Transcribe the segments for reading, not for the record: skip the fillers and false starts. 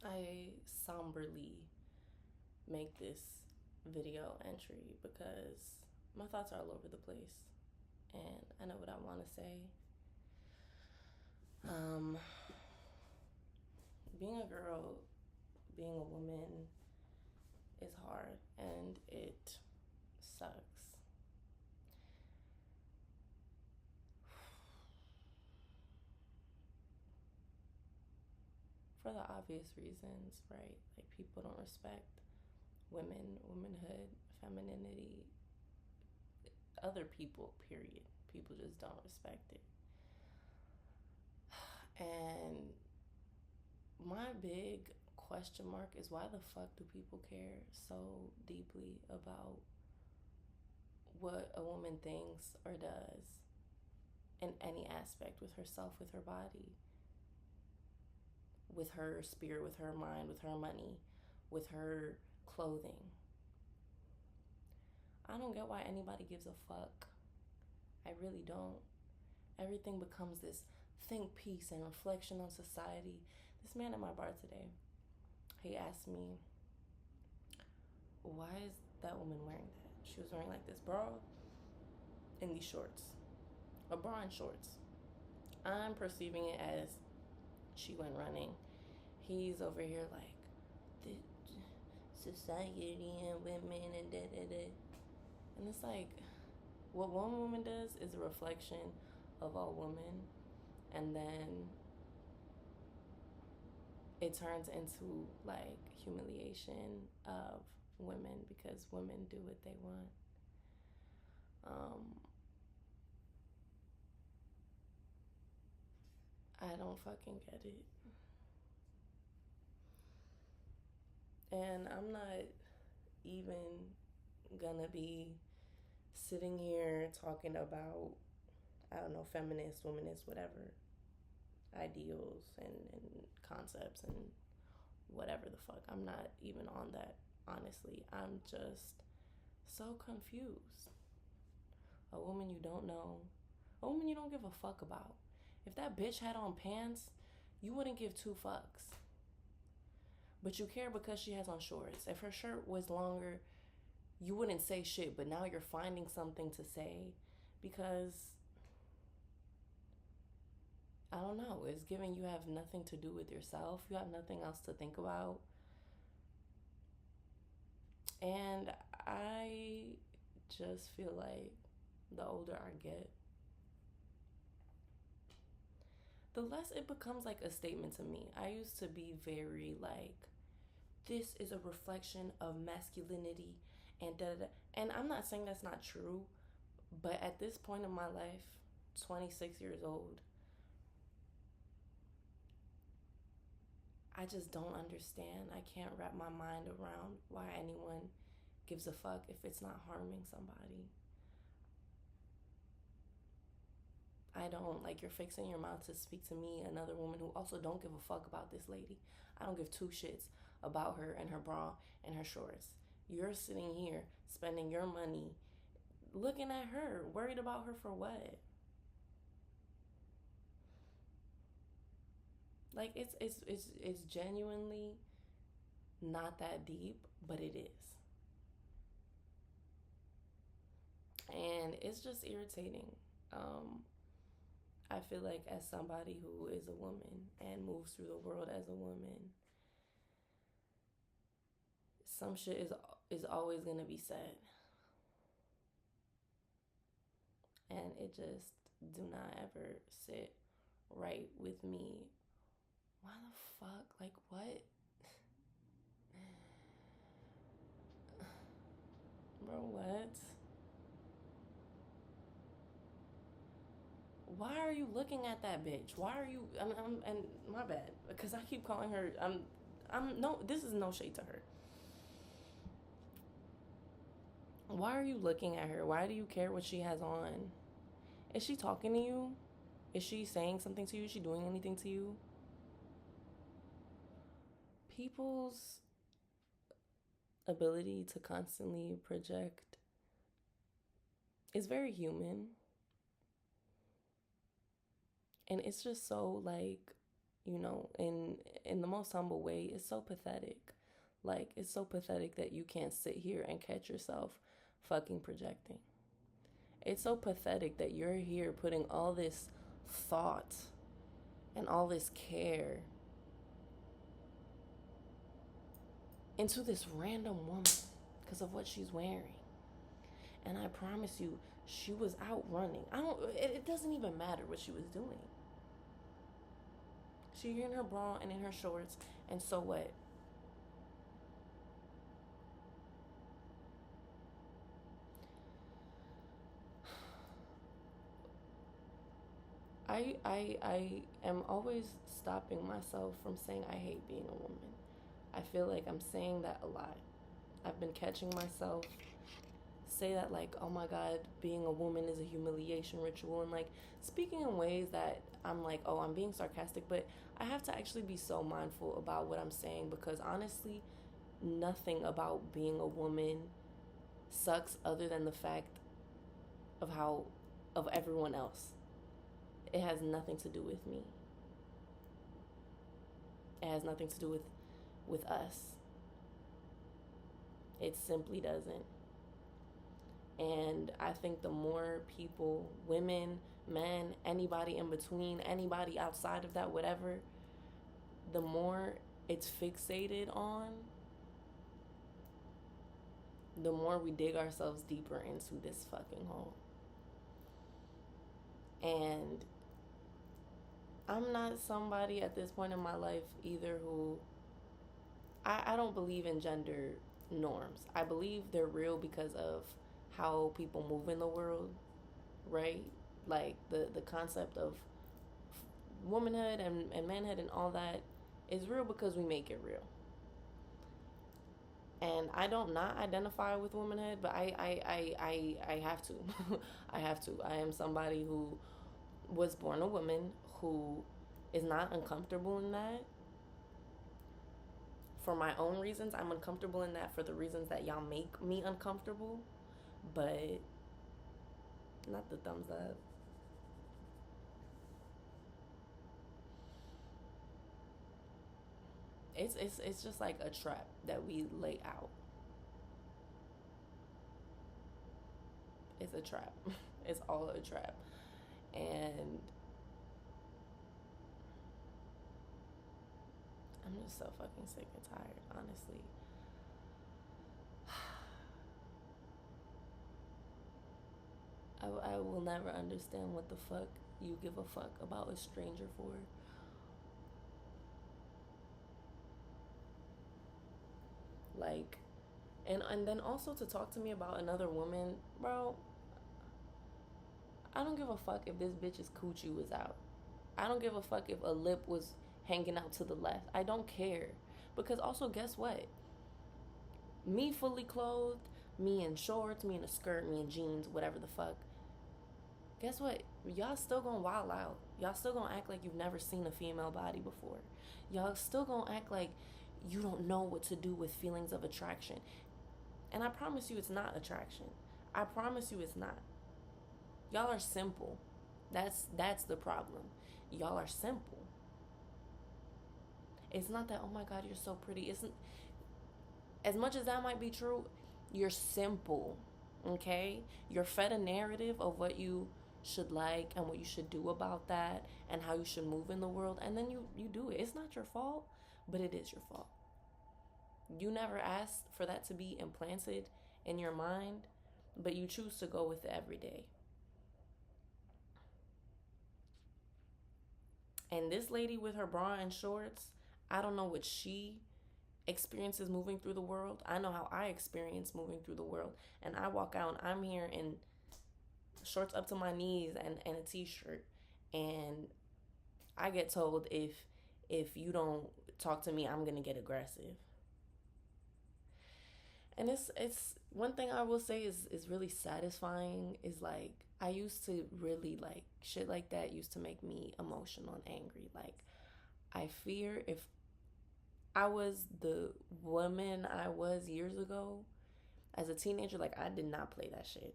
I somberly make this video entry because my thoughts are all over the place and I know what I want to say. Um, Being a girl, being a woman is hard and it sucks. For the obvious reasons, right? Like people don't respect women, womanhood, femininity, other people, period. People just don't respect it. And my big question mark is why the fuck do people care so deeply about what a woman thinks or does in any aspect with herself, with her body, with her spirit, with her mind, with her money, with her clothing? I don't get why anybody gives a fuck. I really don't. Everything becomes this think piece and reflection on society. This man at my bar today, he asked me, why is that woman wearing that? She was wearing like this bra and these shorts. A bra and shorts. I'm perceiving it as she went running. He's over here like, the society and women and da da da. And it's like, what one woman does is a reflection of all women. And then it turns into like humiliation of women because women do what they want. I don't fucking get it. And I'm not even gonna be sitting here talking about, I don't know, feminist, womanist, whatever, ideals and concepts and whatever the fuck. I'm not even on that, honestly. I'm just so confused. A woman you don't know, a woman you don't give a fuck about. If that bitch had on pants, you wouldn't give two fucks. But you care because she has on shorts. If her shirt was longer, you wouldn't say shit, but now you're finding something to say because, I don't know, it's giving you have nothing to do with yourself. You have nothing else to think about. And I just feel like the older I get, the less it becomes like a statement to me. I used to be very like, this is a reflection of masculinity and da da da. And I'm not saying that's not true, but at this point in my life, 26 years old, I just don't understand. I can't wrap my mind around why anyone gives a fuck if it's not harming somebody. I don't. Like, you're fixing your mouth to speak to me, another woman who also don't give a fuck about this lady. I don't give two shits about her and her bra and her shorts. You're sitting here spending your money looking at her, worried about her for what? Like, it's genuinely not that deep, but it is. And it's just irritating. I feel like as somebody who is a woman and moves through the world as a woman, some shit is always gonna be said, and it just do not ever sit right with me. Why the fuck? Like, what? Bro, what? Why are you looking at that bitch? Why are you? And my bad, because I keep calling her. I'm no. This is no shade to her. Why are you looking at her? Why do you care what she has on? Is she talking to you? Is she saying something to you? Is she doing anything to you? People's ability to constantly project is very human. And it's just so like in the most humble way. It's so pathetic. Like, it's so pathetic that you can't sit here and catch yourself fucking projecting. It's so pathetic that you're here putting all this thought and all this care into this random woman because of what she's wearing. And I promise you, she was out running. It doesn't even matter what she was doing. She in her bra and in her shorts, and so what? I am always stopping myself from saying I hate being a woman. I feel like I'm saying that a lot. I've been catching myself say that, like, oh my god, being a woman is a humiliation ritual, and like speaking in ways that I'm like, oh, I'm being sarcastic, but I have to actually be so mindful about what I'm saying, because honestly, nothing about being a woman sucks other than the fact of everyone else. It has nothing to do with me. It has nothing to do with us. It simply doesn't. And I think the more people, women, men, anybody in between, anybody outside of that, whatever, the more it's fixated on, the more we dig ourselves deeper into this fucking hole. And I'm not somebody at this point in my life either who I don't believe in gender norms. I believe they're real because of how people move in the world, right? Like the concept of womanhood and manhood and all that is real because we make it real. And I don't not identify with womanhood, but I have to. I have to. I am somebody who was born a woman, who is not uncomfortable in that. For my own reasons, I'm uncomfortable in that for the reasons that y'all make me uncomfortable. But not the thumbs up. It's just like a trap that we lay out. It's a trap. It's all a trap. And I'm just so fucking sick and tired, honestly. I will never understand what the fuck you give a fuck about a stranger for. Like, and then also to talk to me about another woman, bro. I don't give a fuck if this bitch's coochie was out. I don't give a fuck if a lip was hanging out to the left. I don't care. Because also, guess what? Me fully clothed, me in shorts, me in a skirt, me in jeans, whatever the fuck. Guess what? Y'all still gonna wild out. Y'all still gonna act like you've never seen a female body before. Y'all still gonna act like you don't know what to do with feelings of attraction. And I promise you it's not attraction. I promise you it's not. Y'all are simple. That's the problem. Y'all are simple. It's not that, oh my god, you're so pretty. Isn't as much as that might be true, you're simple. Okay? You're fed a narrative of what you should like and what you should do about that and how you should move in the world, and then you do it. It's not your fault, but it is your fault. You never asked for that to be implanted in your mind, but you choose to go with it every day. And this lady with her bra and shorts, I don't know what she experiences moving through the world. I know how I experience moving through the world. And I walk out and I'm here in shorts up to my knees and a t-shirt. And I get told if you don't talk to me, I'm going to get aggressive. And it's one thing I will say is really satisfying is like I used to really like shit like that used to make me emotional and angry. Like I fear if I was the woman I was years ago as a teenager, like I did not play that shit.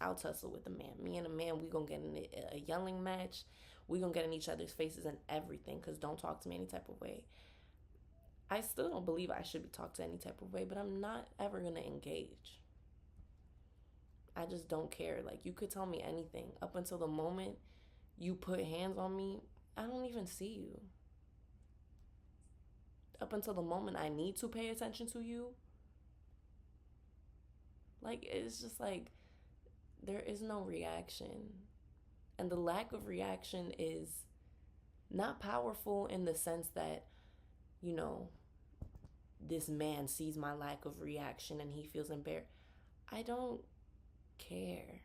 I'll tussle with a man. Me and a man, we gonna get in a yelling match. We gonna get in each other's faces and everything, because don't talk to me any type of way. I still don't believe I should be talked to any type of way, but I'm not ever gonna engage. I just don't care. Like, you could tell me anything. Up until the moment you put hands on me, I don't even see you. Up until the moment I need to pay attention to you, like, it's just like, there is no reaction. And the lack of reaction is not powerful in the sense that, you know, this man sees my lack of reaction and he feels embarrassed. I don't care.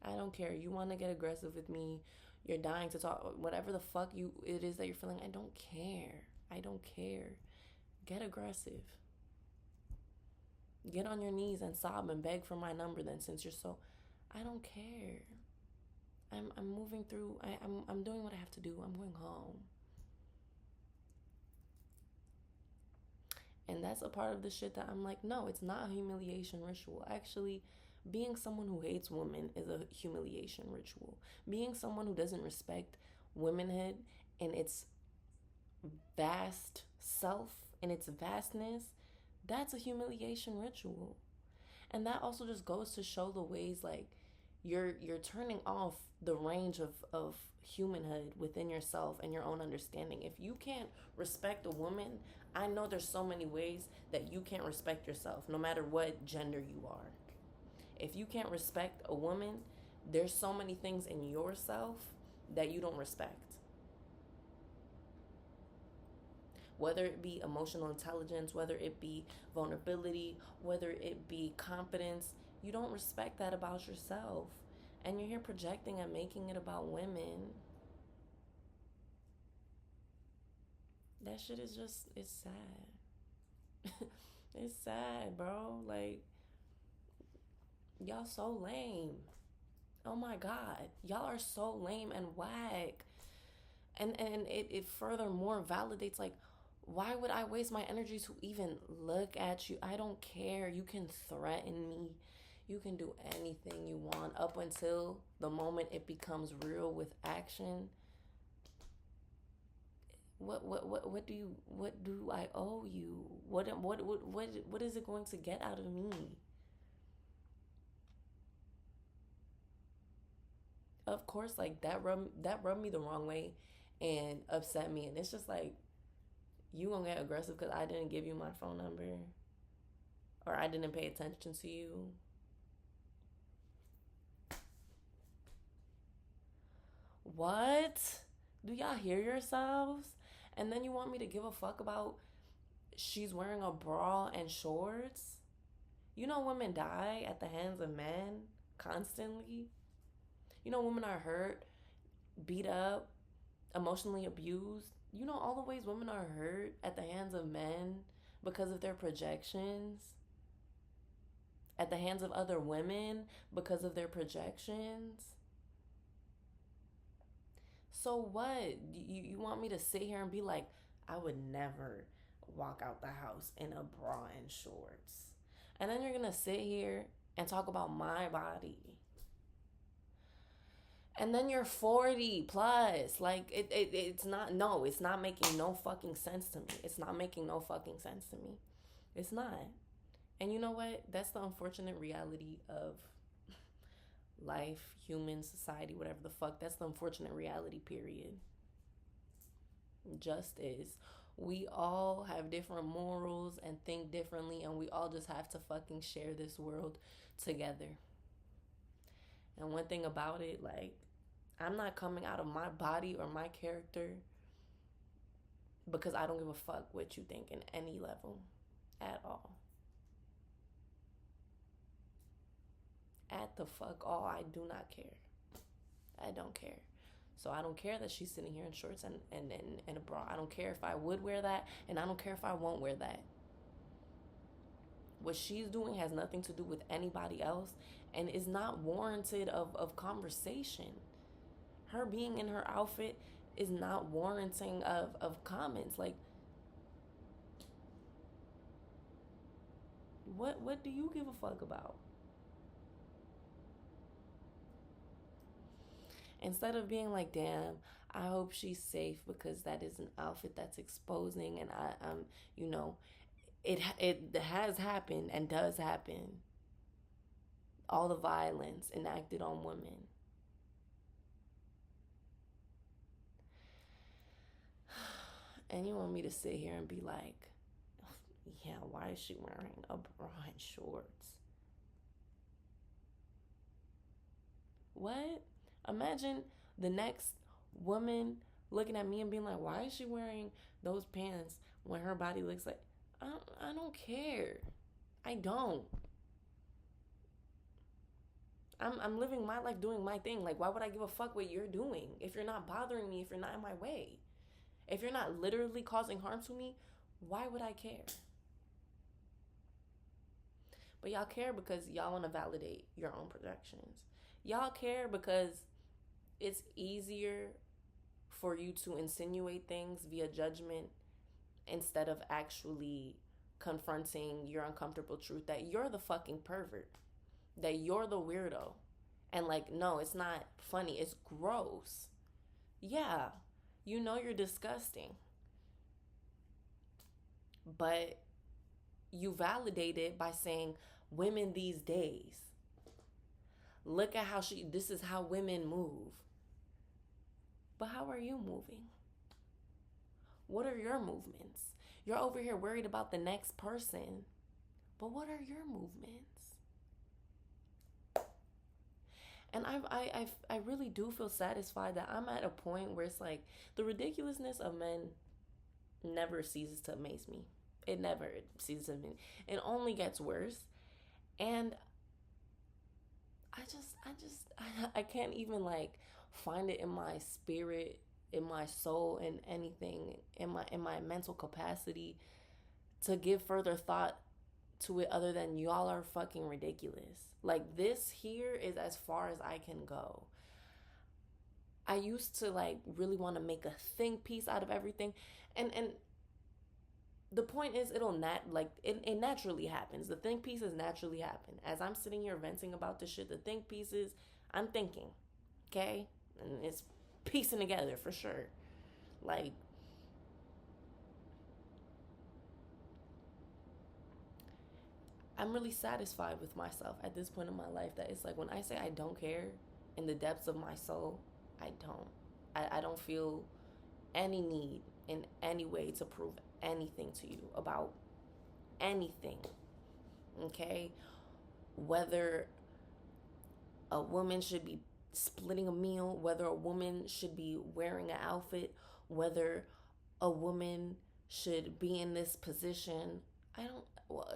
I don't care. You want to get aggressive with me, you're dying to talk, whatever the fuck it is that you're feeling, I don't care. I don't care. Get aggressive. Get on your knees and sob and beg for my number then, since you're so... I don't care. I'm moving through. I'm doing what I have to do. I'm going home. And that's a part of the shit that I'm like, no, it's not a humiliation ritual. Actually, being someone who hates women is a humiliation ritual. Being someone who doesn't respect womanhood in its vast self, in its vastness, that's a humiliation ritual. And that also just goes to show the ways, like, you're turning off the range of humanhood within yourself and your own understanding. If you can't respect a woman, I know there's so many ways that you can't respect yourself, no matter what gender you are. If you can't respect a woman, there's so many things in yourself that you don't respect. Whether it be emotional intelligence, whether it be vulnerability, whether it be confidence, you don't respect that about yourself. And you're here projecting and making it about women. That shit is just, it's sad. It's sad, bro. Like, y'all so lame. Oh my God. Y'all are so lame and whack. And it furthermore validates, like, why would I waste my energy to even look at you? I don't care. You can threaten me. You can do anything you want up until the moment it becomes real with action. What do I owe you? What is it going to get out of me? Of course, like, that rubbed me the wrong way and upset me, and it's just like, you gonna get aggressive because I didn't give you my phone number, or I didn't pay attention to you. What? Do y'all hear yourselves? And then you want me to give a fuck about she's wearing a bra and shorts? You know, women die at the hands of men constantly. You know, women are hurt, beat up, emotionally abused. You know all the ways women are hurt at the hands of men because of their projections, at the hands of other women because of their projections. So what? You want me to sit here and be like, I would never walk out the house in a bra and shorts. And then you're going to sit here and talk about my body. And then you're 40 plus. Like, it's not making no fucking sense to me. It's not making no fucking sense to me. It's not. And you know what? That's the unfortunate reality of life, human, society, whatever the fuck. That's the unfortunate reality, period. Just is. We all have different morals and think differently, and we all just have to fucking share this world together. And one thing about it, like, I'm not coming out of my body or my character because I don't give a fuck what you think in any level at all. At the fuck all, I do not care. I don't care. So I don't care that she's sitting here in shorts and a bra. I don't care if I would wear that, and I don't care if I won't wear that. What she's doing has nothing to do with anybody else and is not warranted of conversation. Her being in her outfit is not warranting of comments. Like, what do you give a fuck about? Instead of being like, damn, I hope she's safe because that is an outfit that's exposing, and I'm, you know, it has happened and does happen. All the violence enacted on women. And you want me to sit here and be like, yeah, why is she wearing a bra and shorts? What? Imagine the next woman looking at me and being like, why is she wearing those pants when her body looks like, I don't care. I don't. I'm living my life doing my thing. Like, why would I give a fuck what you're doing if you're not bothering me, if you're not in my way? If you're not literally causing harm to me, why would I care? But y'all care because y'all want to validate your own projections. Y'all care because it's easier for you to insinuate things via judgment instead of actually confronting your uncomfortable truth that you're the fucking pervert, that you're the weirdo. And like, no, it's not funny, it's gross. Yeah, you know you're disgusting. But you validate it by saying, women these days, look at how this is how women move. But how are you moving? What are your movements? You're over here worried about the next person. But what are your movements? And I really do feel satisfied that I'm at a point where it's like the ridiculousness of men never ceases to amaze me. It never ceases to amaze me. It only gets worse. And I can't even like find it in my spirit, in my soul, in anything, in my mental capacity to give further thought to it other than y'all are fucking ridiculous. Like, this here is as far as I can go. I used to like really want to make a think piece out of everything, and the point is, it naturally happens. The think pieces naturally happen. As I'm sitting here venting about this shit, the think pieces, I'm thinking, okay? And it's piecing together for sure. Like, I'm really satisfied with myself at this point in my life that it's like when I say I don't care in the depths of my soul, I don't. I don't feel any need in any way to prove anything to you about anything. Okay? Whether a woman should be splitting a meal, whether a woman should be wearing an outfit, whether a woman should be in this position,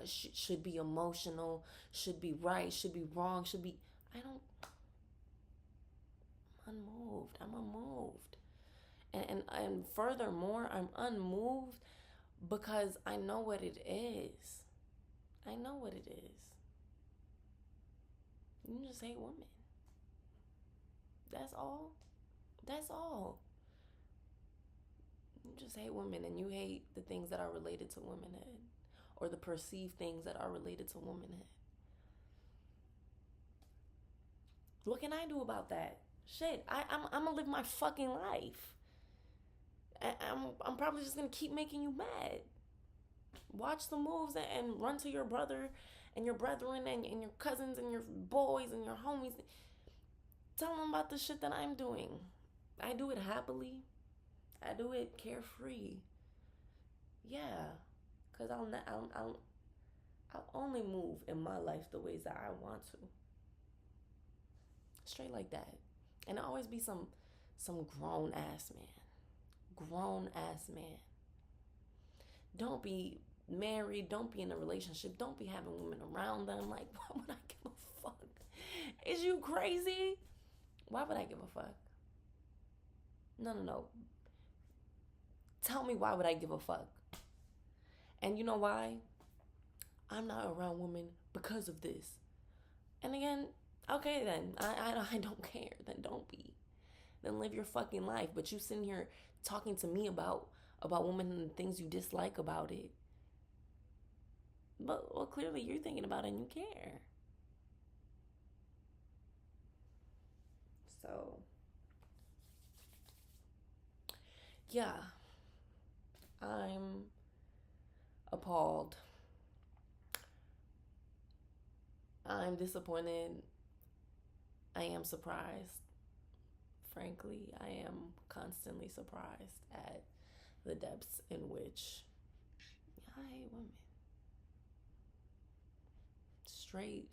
should be emotional, should be right, should be wrong, I'm unmoved. And furthermore, I'm unmoved because I know what it is. I know what it is. You just hate women. That's all. That's all. You just hate women, and you hate the things that are related to womanhood, or the perceived things that are related to womanhood. What can I do about that? Shit, I'm gonna live my fucking life. I'm probably just gonna keep making you mad. Watch the moves and run to your brother and your brethren and your cousins and your boys and your homies. Tell them about the shit that I'm doing. I do it happily. I do it carefree. Yeah, cause I'll only move in my life the ways that I want to. Straight like that. And it always be some grown ass man. Grown ass man. Don't be married. Don't be in a relationship. Don't be having women around them. Like, why would I give a fuck? Is you crazy? Why would I give a fuck? No. Tell me, why would I give a fuck? And you know why? I'm not around women because of this. And again, okay then. I don't care. Then don't be. Then live your fucking life. But you sitting here talking to me about women and the things you dislike about it. But, well, clearly you're thinking about it and you care. So, Yeah, I'm appalled. I'm disappointed. I am surprised. Frankly, I am constantly surprised at the depths in which I hate women. Straight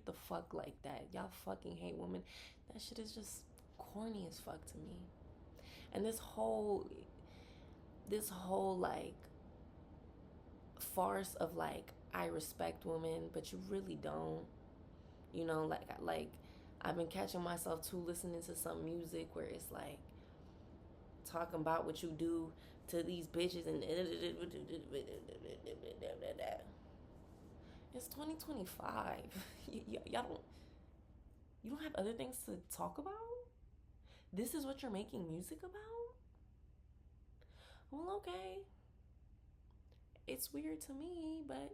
the fuck like that. Y'all fucking hate women. That shit is just corny as fuck to me. And this whole like farce of like I respect women, but you really don't. Like I've been catching myself too listening to some music where it's like talking about what you do to these bitches and it's 2025. Y'all don't have other things to talk about? This is what you're making music about? Well, okay. It's weird to me, but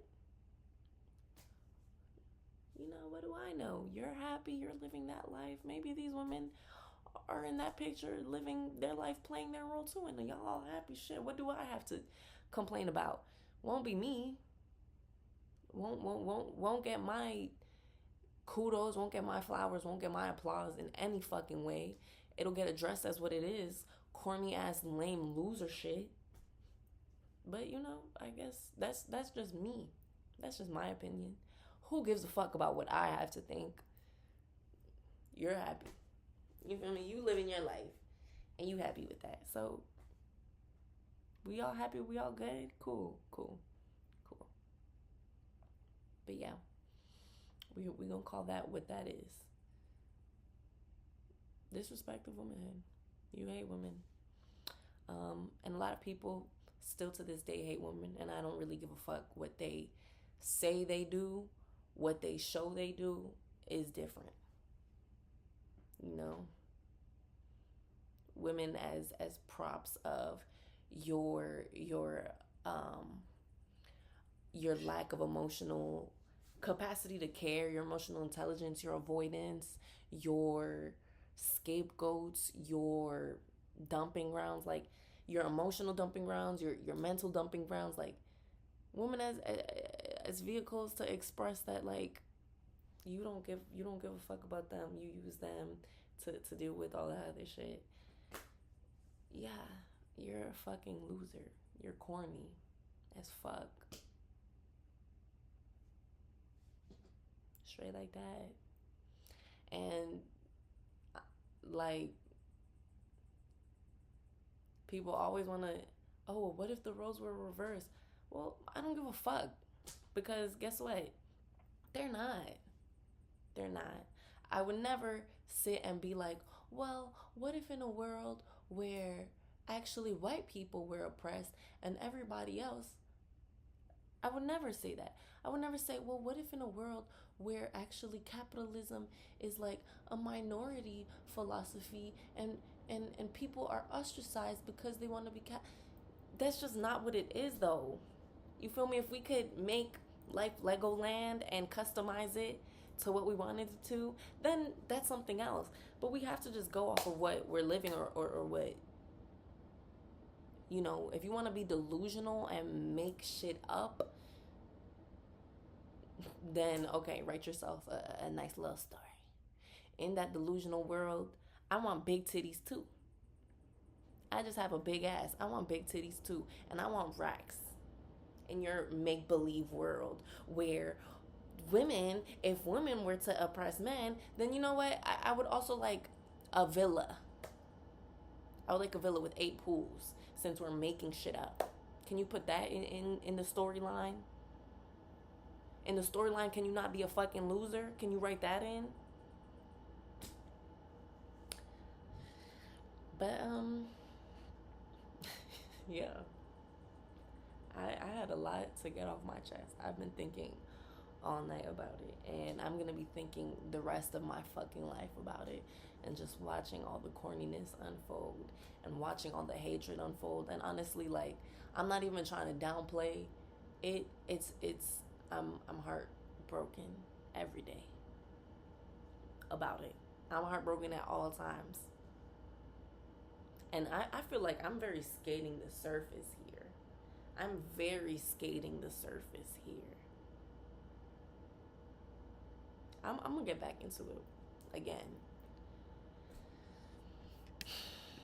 what do I know? You're happy, you're living that life. Maybe these women are in that picture living their life, playing their role too, and y'all all happy. Shit, what do I have to complain about? Won't be me. Won't get my kudos, won't get my flowers, won't get my applause in any fucking way. It'll get addressed as what it is. Corny ass lame loser shit. But I guess that's just me. That's just my opinion. Who gives a fuck about what I have to think? You're happy. You feel me? You living your life and you happy with that. So we all happy, we all good? Cool. But yeah, we gonna call that what that is. Disrespect of womanhood. You hate women. And a lot of people still to this day hate women, and I don't really give a fuck what they say they do. What they show they do is different. Women as props of um your lack of emotional capacity to care, your emotional intelligence, your avoidance, your scapegoats, your dumping grounds, like your emotional dumping grounds, your mental dumping grounds, like women as vehicles to express that, like you don't give a fuck about them. You use them to deal with all that other shit. Yeah, you're a fucking loser. You're corny as fuck. Straight like that. And like people always want to, oh, well, what if the roles were reversed? Well, I don't give a fuck, because guess what? They're not. They're not. I would never sit and be like, well, what if in a world where actually white people were oppressed and everybody else? I would never say that. I would never say, well, what if in a world where actually capitalism is like a minority philosophy, and people are ostracized because they want to be That's just not what it is, though. You feel me? If we could make life Legoland and customize it to what we wanted it to, then that's something else. But we have to just go off of what we're living, or what, if you want to be delusional and make shit up, then okay, write yourself a nice love story. In that delusional world, I want big titties too. I just have a big ass. I want big titties too. And I want racks. In your make-believe world where if women were to oppress men, then you know what? I would also like a villa. I would like a villa with 8 pools, since we're making shit up. Can you put that in the storyline? In the storyline, can you not be a fucking loser? Can you write that in? But yeah. I had a lot to get off my chest. I've been thinking all night about it, and I'm gonna be thinking the rest of my fucking life about it, and just watching all the corniness unfold and watching all the hatred unfold. And honestly, like, I'm not even trying to downplay it. I'm heartbroken every day about it. I'm heartbroken at all times. And I feel like I'm very skating the surface here. I'm very skating the surface here. I'm gonna get back into it again.